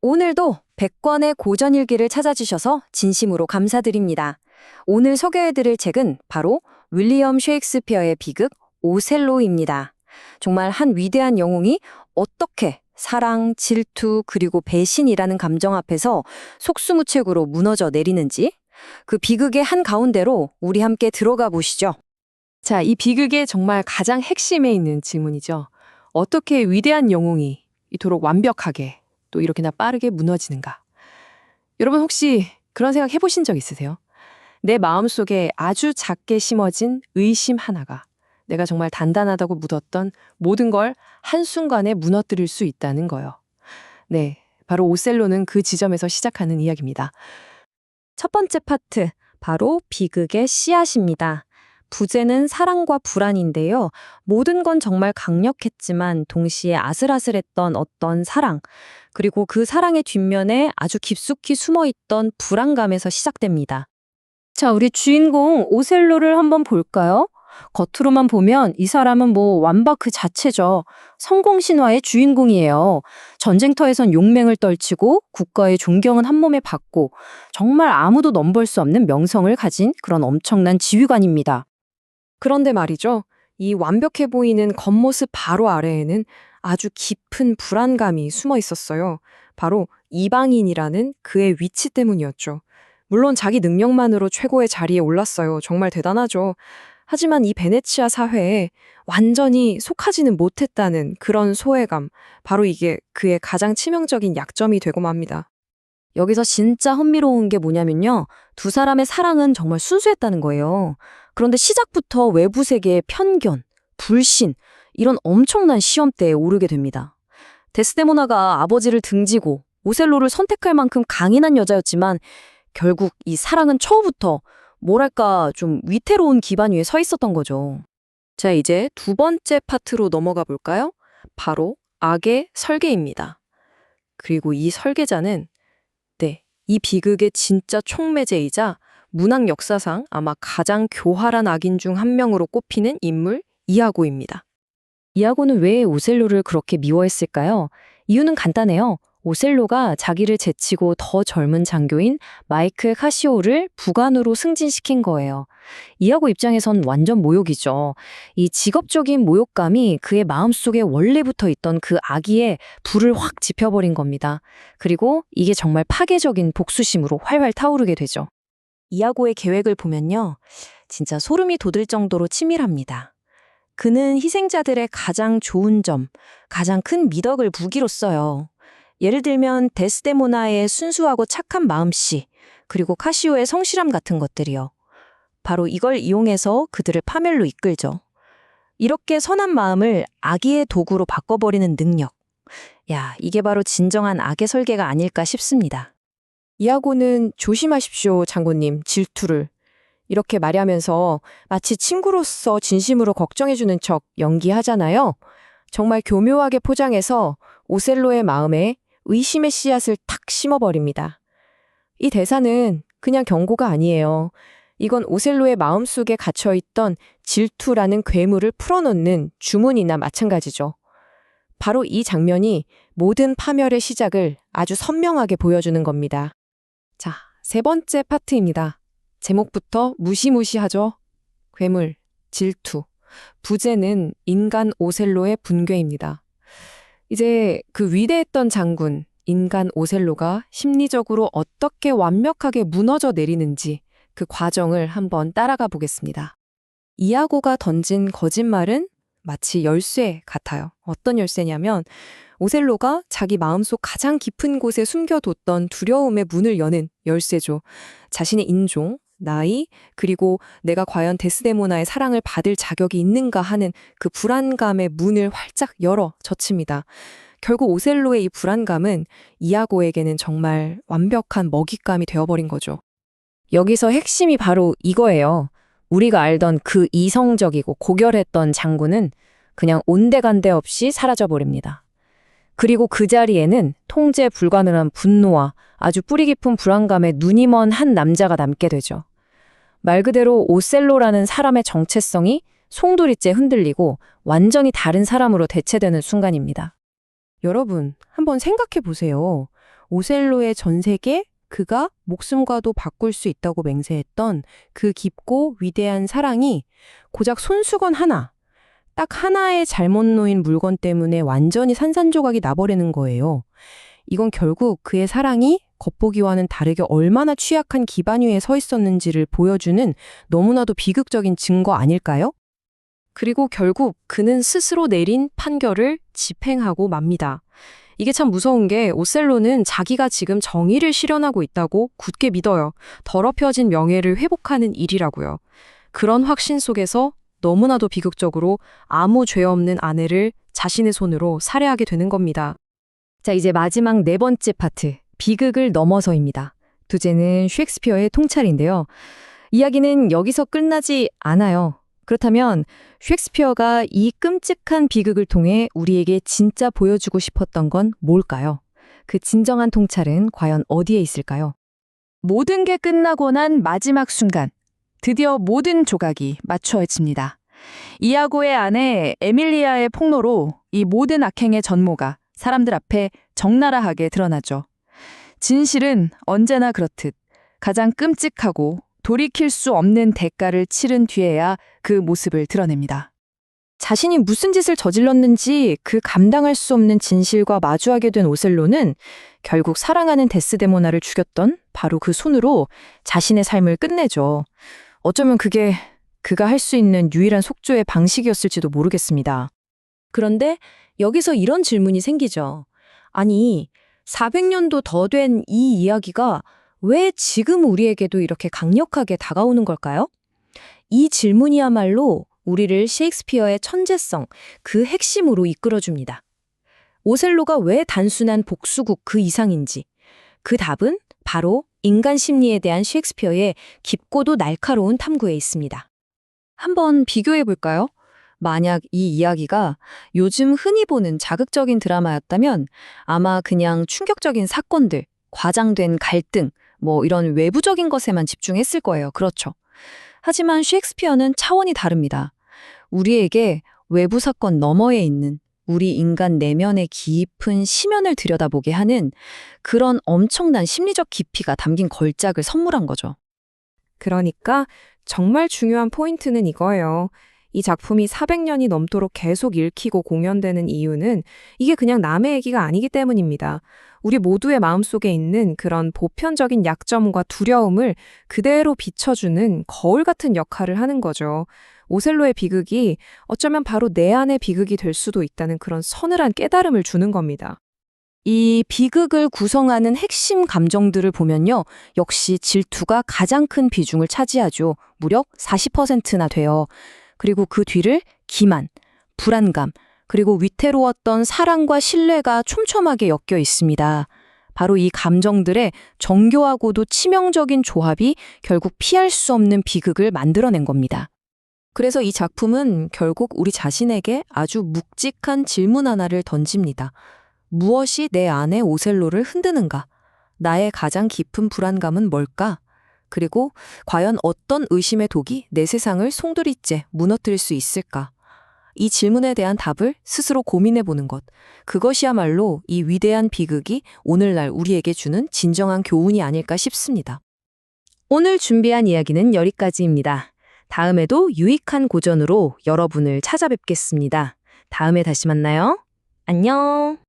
오늘도 100권의 고전일기를 찾아주셔서 진심으로 감사드립니다. 오늘 소개해드릴 책은 바로 윌리엄 셰익스피어의 비극 오셀로입니다. 정말 한 위대한 영웅이 어떻게 사랑, 질투, 그리고 배신이라는 감정 앞에서 속수무책으로 무너져 내리는지 그 비극의 한 가운데로 우리 함께 들어가 보시죠. 자, 이 비극의 정말 가장 핵심에 있는 질문이죠. 어떻게 위대한 영웅이 이토록 완벽하게 또 이렇게나 빠르게 무너지는가? 여러분 혹시 그런 생각 해보신 적 있으세요? 내 마음속에 아주 작게 심어진 의심 하나가 내가 정말 단단하다고 묻었던 모든 걸 한순간에 무너뜨릴 수 있다는 거요. 네, 바로 오셀로는 그 지점에서 시작하는 이야기입니다. 첫 번째 파트, 바로 비극의 씨앗입니다. 부제는 사랑과 불안인데요. 모든 건 정말 강력했지만 동시에 아슬아슬했던 어떤 사랑, 그리고 그 사랑의 뒷면에 아주 깊숙이 숨어있던 불안감에서 시작됩니다. 자, 우리 주인공 오셀로를 한번 볼까요? 겉으로만 보면 이 사람은 완박 그 자체죠. 성공 신화의 주인공이에요. 전쟁터에선 용맹을 떨치고 국가의 존경은 한 몸에 받고 정말 아무도 넘볼 수 없는 명성을 가진 그런 엄청난 지휘관입니다. 그런데 말이죠. 이 완벽해 보이는 겉모습 바로 아래에는 아주 깊은 불안감이 숨어 있었어요. 바로 이방인이라는 그의 위치 때문이었죠. 물론 자기 능력만으로 최고의 자리에 올랐어요. 정말 대단하죠. 하지만 이 베네치아 사회에 완전히 속하지는 못했다는 그런 소외감, 바로 이게 그의 가장 치명적인 약점이 되고 맙니다. 여기서 진짜 흥미로운 게 뭐냐면요. 두 사람의 사랑은 정말 순수했다는 거예요. 그런데 시작부터 외부 세계의 편견, 불신, 이런 엄청난 시험대에 오르게 됩니다. 데스데모나가 아버지를 등지고 오셀로를 선택할 만큼 강인한 여자였지만 결국 이 사랑은 처음부터 뭐랄까 좀 위태로운 기반 위에 서 있었던 거죠. 자, 이제 두 번째 파트로 넘어가 볼까요? 바로 악의 설계입니다. 그리고 이 설계자는 이 비극의 진짜 촉매제이자 문학 역사상 아마 가장 교활한 악인 중 한 명으로 꼽히는 인물 이아고입니다. 이아고는 왜 오셀로를 그렇게 미워했을까요? 이유는 간단해요. 오셀로가 자기를 제치고 더 젊은 장교인 마이클 카시오를 부관으로 승진시킨 거예요. 이아고 입장에선 완전 모욕이죠. 이 직업적인 모욕감이 그의 마음속에 원래부터 있던 그 악의에 불을 확 지펴버린 겁니다. 그리고 이게 정말 파괴적인 복수심으로 활활 타오르게 되죠. 이아고의 계획을 보면요. 진짜 소름이 돋을 정도로 치밀합니다. 그는 희생자들의 가장 좋은 점, 가장 큰 미덕을 무기로 써요. 예를 들면 데스데모나의 순수하고 착한 마음씨, 그리고 카시오의 성실함 같은 것들이요. 바로 이걸 이용해서 그들을 파멸로 이끌죠. 이렇게 선한 마음을 악의의 도구로 바꿔버리는 능력. 야, 이게 바로 진정한 악의 설계가 아닐까 싶습니다. 이아고는 조심하십시오, 장군님, 질투를. 이렇게 말하면서 마치 친구로서 진심으로 걱정해주는 척 연기하잖아요. 정말 교묘하게 포장해서 오셀로의 마음에 의심의 씨앗을 탁 심어버립니다. 이 대사는 그냥 경고가 아니에요. 이건 오셀로의 마음속에 갇혀있던 질투라는 괴물을 풀어놓는 주문이나 마찬가지죠. 바로 이 장면이 모든 파멸의 시작을 아주 선명하게 보여주는 겁니다. 자, 세 번째 파트입니다. 제목부터 무시무시하죠. 괴물, 질투, 부제는 인간 오셀로의 분괴입니다. 이제 그 위대했던 장군, 인간 오셀로가 심리적으로 어떻게 완벽하게 무너져 내리는지 그 과정을 한번 따라가 보겠습니다. 이아고가 던진 거짓말은 마치 열쇠 같아요. 어떤 열쇠냐면 오셀로가 자기 마음속 가장 깊은 곳에 숨겨뒀던 두려움의 문을 여는 열쇠죠. 자신의 인종, 나이, 그리고 내가 과연 데스데모나의 사랑을 받을 자격이 있는가 하는 그 불안감의 문을 활짝 열어 젖힙니다. 결국 오셀로의 이 불안감은 이아고에게는 정말 완벽한 먹잇감이 되어버린 거죠. 여기서 핵심이 바로 이거예요. 우리가 알던 그 이성적이고 고결했던 장군은 그냥 온데간데 없이 사라져버립니다. 그리고 그 자리에는 통제 불가능한 분노와 아주 뿌리 깊은 불안감에 눈이 먼 한 남자가 남게 되죠. 말 그대로 오셀로라는 사람의 정체성이 송두리째 흔들리고 완전히 다른 사람으로 대체되는 순간입니다. 여러분, 한번 생각해 보세요. 오셀로의 전세계, 그가 목숨과도 바꿀 수 있다고 맹세했던 그 깊고 위대한 사랑이 고작 손수건 하나, 딱 하나의 잘못 놓인 물건 때문에 완전히 산산조각이 나버리는 거예요. 이건 결국 그의 사랑이 겉보기와는 다르게 얼마나 취약한 기반 위에 서 있었는지를 보여주는 너무나도 비극적인 증거 아닐까요? 그리고 결국 그는 스스로 내린 판결을 집행하고 맙니다. 이게 참 무서운 게 오셀로는 자기가 지금 정의를 실현하고 있다고 굳게 믿어요. 더럽혀진 명예를 회복하는 일이라고요. 그런 확신 속에서 너무나도 비극적으로 아무 죄 없는 아내를 자신의 손으로 살해하게 되는 겁니다. 자, 이제 마지막 네 번째 파트, 비극을 넘어서입니다. 주제는 셰익스피어의 통찰인데요. 이야기는 여기서 끝나지 않아요. 그렇다면 셰익스피어가 이 끔찍한 비극을 통해 우리에게 진짜 보여주고 싶었던 건 뭘까요? 그 진정한 통찰은 과연 어디에 있을까요? 모든 게 끝나고 난 마지막 순간, 드디어 모든 조각이 맞춰집니다. 이아고의 아내 에밀리아의 폭로로 이 모든 악행의 전모가 사람들 앞에 적나라하게 드러나죠. 진실은 언제나 그렇듯 가장 끔찍하고 돌이킬 수 없는 대가를 치른 뒤에야 그 모습을 드러냅니다. 자신이 무슨 짓을 저질렀는지 그 감당할 수 없는 진실과 마주하게 된 오셀로는 결국 사랑하는 데스데모나를 죽였던 바로 그 손으로 자신의 삶을 끝내죠. 어쩌면 그게 그가 할 수 있는 유일한 속죄의 방식이었을지도 모르겠습니다. 그런데 여기서 이런 질문이 생기죠. 아니, 400년도 더 된 이 이야기가 왜 지금 우리에게도 이렇게 강력하게 다가오는 걸까요? 이 질문이야말로 우리를 셰익스피어의 천재성, 그 핵심으로 이끌어줍니다. 오셀로가 왜 단순한 복수국 그 이상인지, 그 답은 바로 인간 심리에 대한 셰익스피어의 깊고도 날카로운 탐구에 있습니다. 한번 비교해 볼까요? 만약 이 이야기가 요즘 흔히 보는 자극적인 드라마였다면 아마 그냥 충격적인 사건들, 과장된 갈등, 이런 외부적인 것에만 집중했을 거예요. 그렇죠. 하지만 셰익스피어는 차원이 다릅니다. 우리에게 외부 사건 너머에 있는 우리 인간 내면의 깊은 심연을 들여다보게 하는 그런 엄청난 심리적 깊이가 담긴 걸작을 선물한 거죠. 그러니까 정말 중요한 포인트는 이거예요. 이 작품이 400년이 넘도록 계속 읽히고 공연되는 이유는 이게 그냥 남의 얘기가 아니기 때문입니다. 우리 모두의 마음속에 있는 그런 보편적인 약점과 두려움을 그대로 비춰주는 거울 같은 역할을 하는 거죠. 오셀로의 비극이 어쩌면 바로 내 안의 비극이 될 수도 있다는 그런 서늘한 깨달음을 주는 겁니다. 이 비극을 구성하는 핵심 감정들을 보면요. 역시 질투가 가장 큰 비중을 차지하죠. 무려 40%나 돼요. 그리고 그 뒤를 기만, 불안감, 그리고 위태로웠던 사랑과 신뢰가 촘촘하게 엮여 있습니다. 바로 이 감정들의 정교하고도 치명적인 조합이 결국 피할 수 없는 비극을 만들어낸 겁니다. 그래서 이 작품은 결국 우리 자신에게 아주 묵직한 질문 하나를 던집니다. 무엇이 내 안의 오셀로를 흔드는가? 나의 가장 깊은 불안감은 뭘까? 그리고 과연 어떤 의심의 독이 내 세상을 송두리째 무너뜨릴 수 있을까? 이 질문에 대한 답을 스스로 고민해보는 것. 그것이야말로 이 위대한 비극이 오늘날 우리에게 주는 진정한 교훈이 아닐까 싶습니다. 오늘 준비한 이야기는 여기까지입니다. 다음에도 유익한 고전으로 여러분을 찾아뵙겠습니다. 다음에 다시 만나요. 안녕!